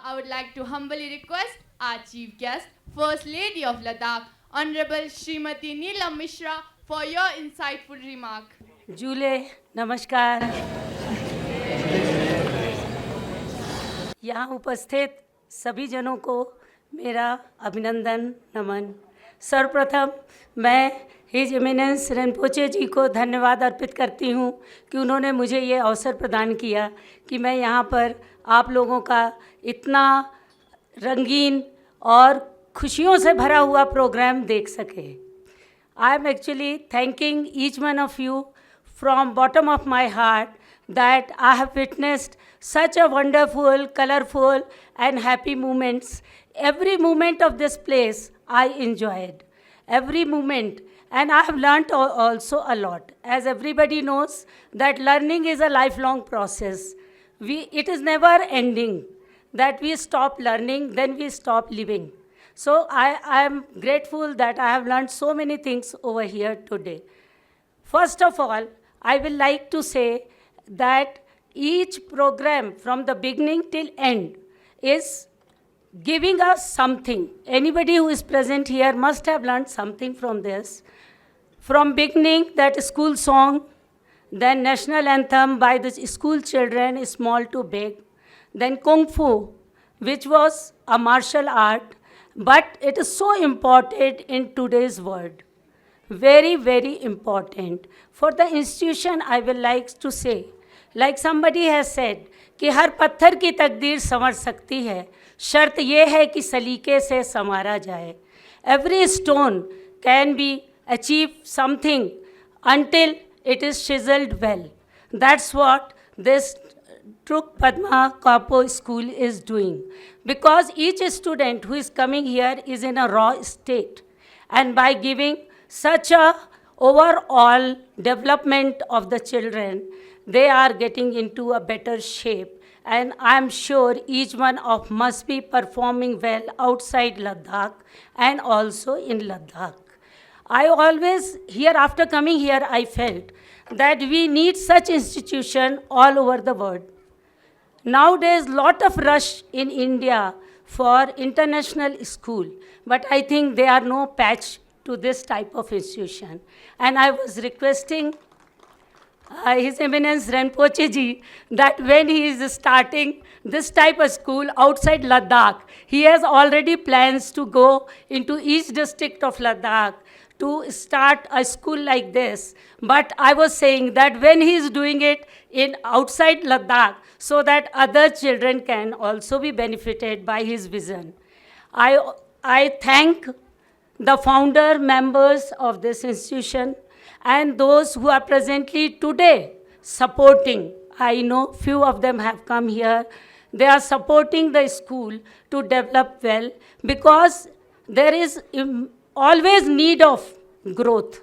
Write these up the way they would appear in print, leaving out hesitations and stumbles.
I would like to humbly request our chief guest, First Lady of Ladakh, Honorable Srimati Neelam Mishra, for your insightful remark. July नमस्कार। यहाँ उपस्थित सभी जनों को मेरा अभिनंदन नमन। सर्वप्रथम मैं हिज इमिनेंस रिनपोचे जी को धन्यवाद अर्पित करती हूँ कि उन्होंने मुझे ये अवसर प्रदान किया कि मैं यहाँ पर आप लोगों का इतना रंगीन और खुशियों से भरा हुआ प्रोग्राम देख सके। I am actually thanking each one of you from bottom of my heart that I have witnessed such a wonderful, colorful and happy moments. Every moment of this place I enjoyed. Every moment. And I have learnt also a lot. As everybody knows that learning is a lifelong process. It is never ending. That we stop learning, then we stop living. So I am grateful that I have learned so many things over here today. First of all, I will like to say that each program from the beginning till end is giving us something. Anybody who is present here must have learned something from this. From beginning, that school song, then national anthem by the school children, small to big, then Kung Fu, which was a martial art, but it is so important in today's world. Very, very important. For the institution, I will like to say, like somebody has said, कि हर पत्थर की तकदीर संवर सकती है, शर्त ये है कि सलीके से संवारा जाए. Every stone can be achieve something until it is chiseled well. That's what this Druk Padma Karpo School is doing. Because each student who is coming here is in a raw state. And by giving such a overall development of the children, they are getting into a better shape. And I'm sure each one of must be performing well outside Ladakh and also in Ladakh. I always, here after coming here, I felt that we need such institution all over the world. Nowadays, lot of rush in India for international school, but I think there are no patch to this type of institution. And I was requesting His Eminence Rinpoche ji that when he is starting this type of school outside Ladakh, he has already plans to go into each district of Ladakh to start a school like this. But I was saying that when he is doing it in outside Ladakh, so that other children can also be benefited by his vision. I thank the founder members of this institution and those who are presently today supporting. I know few of them have come here. They are supporting the school to develop well because there is always need of growth.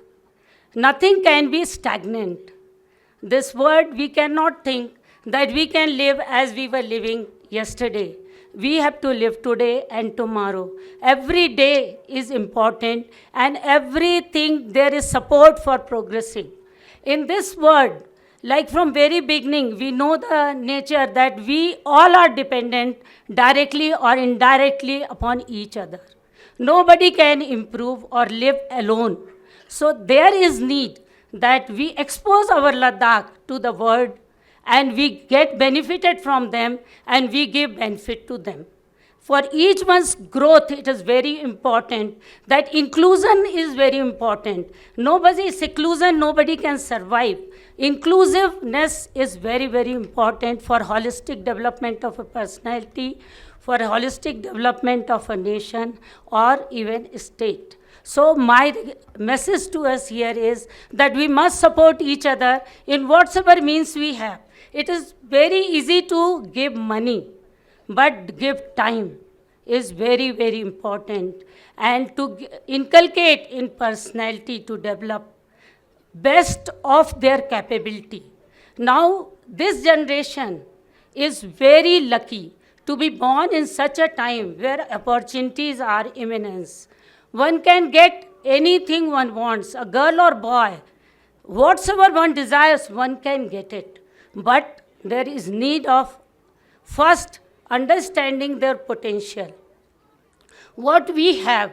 Nothing can be stagnant. This word we cannot think that we can live as we were living yesterday. We have to live today and tomorrow. Every day is important and everything there is support for progressing. In this world, like from very beginning, we know the nature that we all are dependent directly or indirectly upon each other. Nobody can improve or live alone. So there is need that we expose our Ladakh to the world and we get benefited from them and we give benefit to them. For each one's growth, it is very important that inclusion is very important. Seclusion, nobody can survive. Inclusiveness is very, very important for holistic development of a personality, for holistic development of a nation or even a state. So my message to us here is that we must support each other in whatsoever means we have. It is very easy to give money, but give time is very, very important. And to inculcate in personality to develop best of their capability. Now, this generation is very lucky to be born in such a time where opportunities are immense. One can get anything one wants, a girl or boy. Whatsoever one desires, one can get it. But there is need of first understanding their potential. What we have,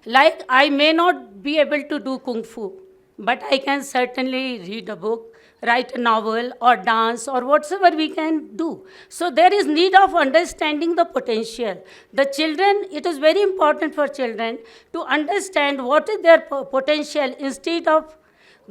like I may not be able to do kung fu, but I can certainly read a book, write a novel, or dance, or whatsoever we can do. So there is need of understanding the potential. The children, it is very important for children to understand what is their potential instead of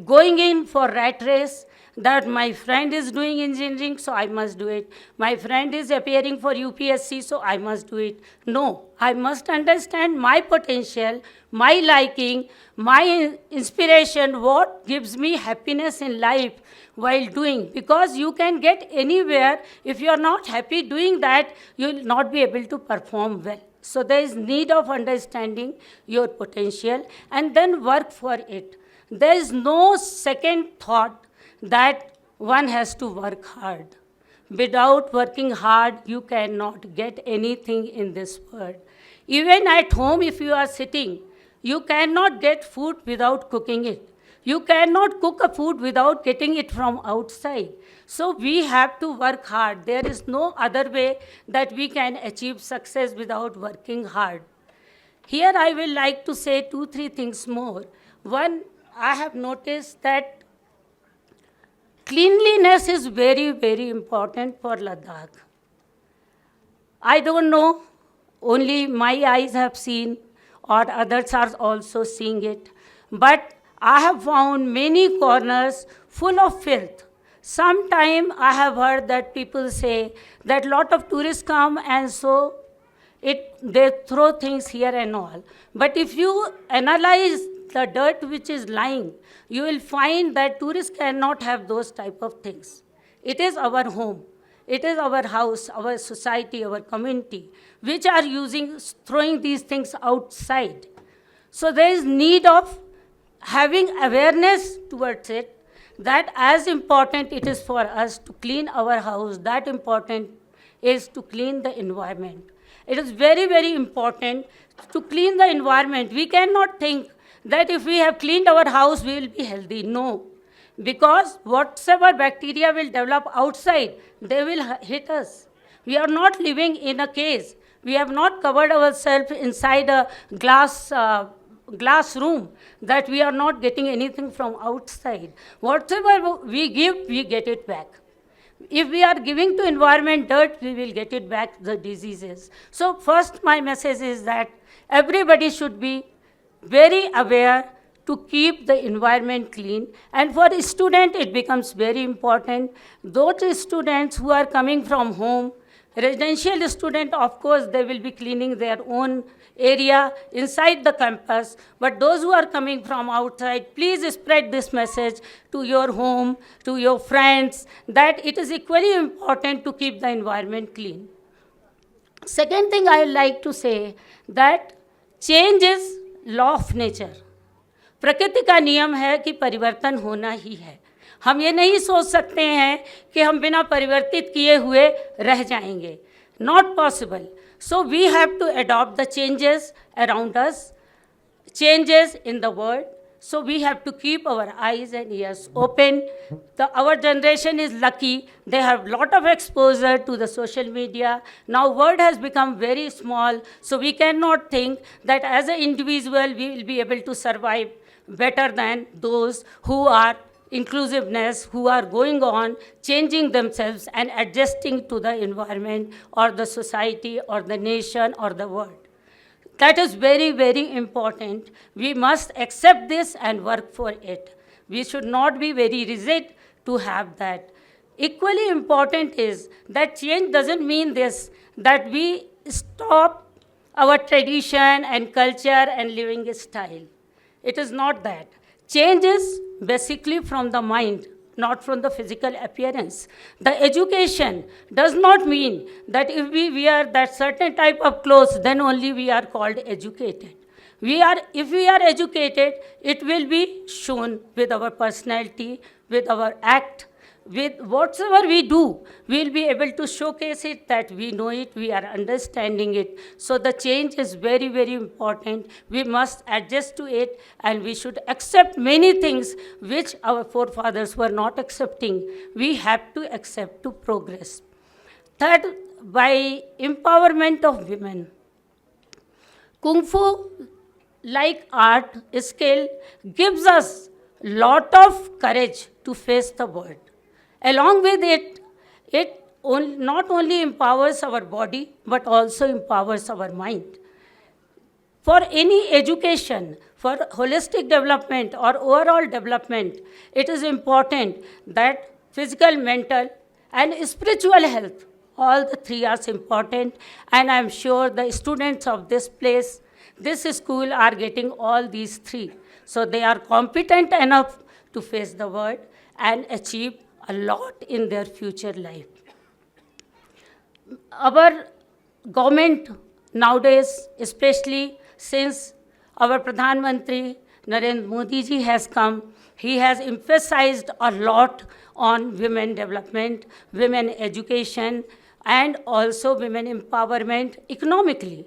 going in for rat race, that my friend is doing engineering, so I must do it. My friend is appearing for UPSC, so I must do it. No, I must understand my potential, my liking, my inspiration, what gives me happiness in life while doing. Because you can get anywhere, if you are not happy doing that, you will not be able to perform well. So there is need of understanding your potential and then work for it. There is no second thought that one has to work hard. Without working hard, you cannot get anything in this world. Even at home, if you are sitting, you cannot get food without cooking it. You cannot cook a food without getting it from outside. So we have to work hard. There is no other way that we can achieve success without working hard. Here I will like to say 2-3 things more. One, I have noticed that cleanliness is very, very important for Ladakh. I don't know, only my eyes have seen or others are also seeing it. But I have found many corners full of filth. Sometime I have heard that people say that lot of tourists come and so they throw things here and all. But if you analyze the dirt which is lying, you will find that tourists cannot have those type of things. It is our home. It is our house, our society, our community, which are throwing these things outside. So there is need of having awareness towards it, that as important it is for us to clean our house, that important is to clean the environment. It is very, very important to clean the environment. We cannot think that if we have cleaned our house, we will be healthy. No. Because whatever bacteria will develop outside, they will hit us. We are not living in a cage. We have not covered ourselves inside a glass room, that we are not getting anything from outside. Whatever we give, we get it back. If we are giving to environment dirt, we will get it back, the diseases. So first my message is that everybody should be very aware to keep the environment clean. And for a student, it becomes very important. Those students who are coming from home, residential student, of course, they will be cleaning their own area inside the campus. But those who are coming from outside, please spread this message to your home, to your friends, that it is equally important to keep the environment clean. Second thing I would like to say, that change is law of nature. प्रकृति का नियम है कि परिवर्तन होना ही है. हम ये नहीं सोच सकते हैं कि हम बिना परिवर्तित किए हुए रह जाएंगे. Not possible. So we have to adopt the changes around us, changes in the world. So we have to keep our eyes and ears open. Our generation is lucky. They have a lot of exposure to the social media. Now world has become very small, so we cannot think that as an individual we will be able to survive better than those who are inclusiveness, who are going on, changing themselves and adjusting to the environment or the society or the nation or the world. That is very, very important. We must accept this and work for it. We should not be very rigid to have that. Equally important is that change doesn't mean this, that we stop our tradition and culture and living style. It is not that. Change is basically from the mind, not from the physical appearance. The education does not mean that if we wear that certain type of clothes, then only we are called educated. If we are educated, it will be shown with our personality, with our act, with whatsoever we do, we will be able to showcase it, that we know it, we are understanding it. So the change is very, very important. We must adjust to it, and we should accept many things which our forefathers were not accepting. We have to accept to progress. Third, by empowerment of women. Kung Fu, like art skill, gives us lot of courage to face the world. Along with it, not only empowers our body, but also empowers our mind. For any education, for holistic development or overall development, it is important that physical, mental, and spiritual health, all the three are important, and I'm sure the students of this place, this school are getting all these three. So they are competent enough to face the world and achieve a lot in their future life. Our government nowadays, especially since our Pradhan Mantri Narendra Modi ji has come, he has emphasized a lot on women development, women education, and also women empowerment economically.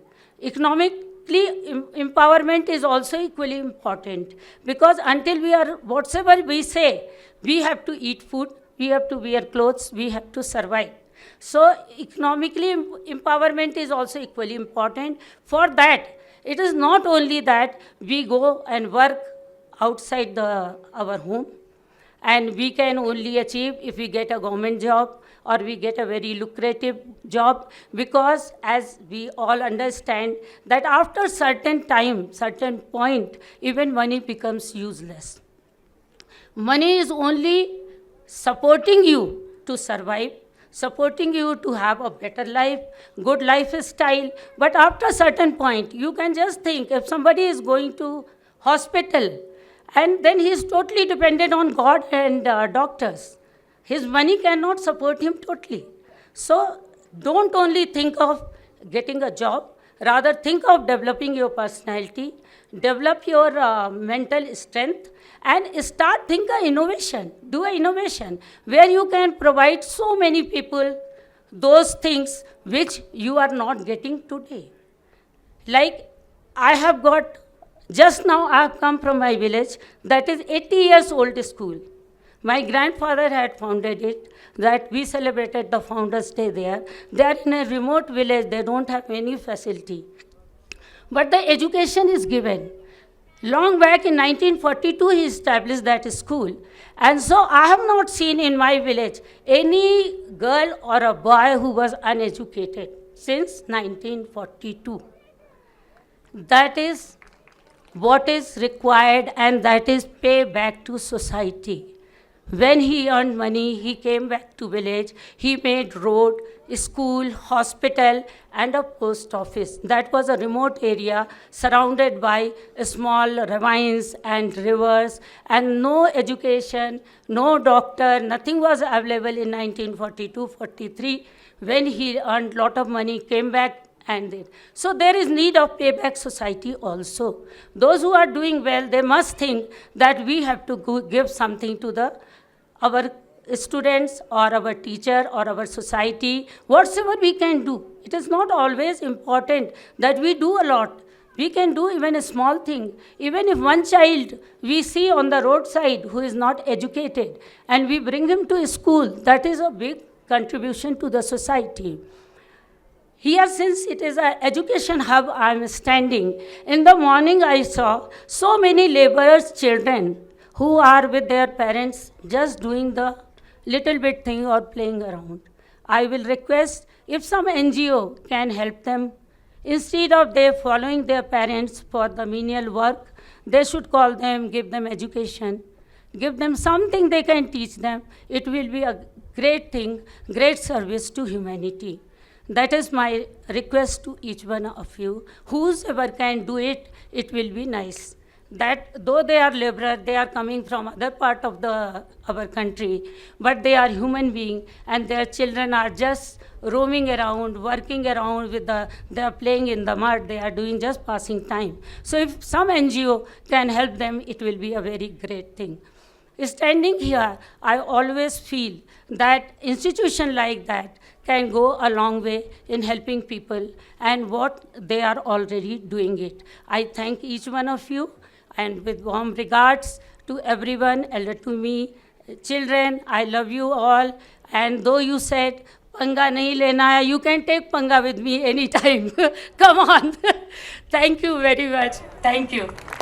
Empowerment is also equally important, because until we are, whatever we say, we have to eat food, we have to wear clothes, we have to survive. So economically, empowerment is also equally important. For that, it is not only that we go and work outside our home, and we can only achieve if we get a government job or we get a very lucrative job, because as we all understand that after certain time, certain point, even money becomes useless. Money is only supporting you to survive, supporting you to have a better life, good lifestyle. But after a certain point, you can just think, if somebody is going to hospital, and then he is totally dependent on God and doctors, his money cannot support him totally. So don't only think of getting a job, rather think of developing your personality, develop your mental strength, and start think of innovation, do an innovation where you can provide so many people those things which you are not getting today. Like I have got, just now I have come from my village, that is 80 years old school. My grandfather had founded it, that we celebrated the Founders' Day there. They are in a remote village, they don't have any facility. But the education is given. Long back in 1942, he established that school. And so I have not seen in my village any girl or a boy who was uneducated since 1942. That is what is required, and that is pay back to society. When he earned money, he came back to village. He made road, school, hospital, and a post office. That was a remote area surrounded by small ravines and rivers, and no education, no doctor, nothing was available in 1942-43. When he earned lot of money, came back, and did. So there is need of payback society also. Those who are doing well, they must think that we have to give something to our students or our teacher or our society, whatever we can do. It is not always important that we do a lot. We can do even a small thing. Even if one child we see on the roadside who is not educated and we bring him to school, that is a big contribution to the society. Here, since it is an education hub, I am standing. In the morning, I saw so many laborers' children who are with their parents just doing the little bit thing or playing around. I will request if some NGO can help them. Instead of they following their parents for the menial work, they should call them, give them education, give them something they can teach them. It will be a great thing, great service to humanity. That is my request to each one of you. Whosoever can do it, it will be nice. That though they are laborers, they are coming from other part of our country, but they are human beings, and their children are just roaming around, working around they are playing in the mud, they are doing just passing time. So if some NGO can help them, it will be a very great thing. Standing here, I always feel that institution like that can go a long way in helping people, and what they are already doing it. I thank each one of you, and with warm regards to everyone, elder to me, children, I love you all. And though you said पंगा नहीं लेना है. You can take पंगा with me anytime. Come on. Thank you very much. Thank you.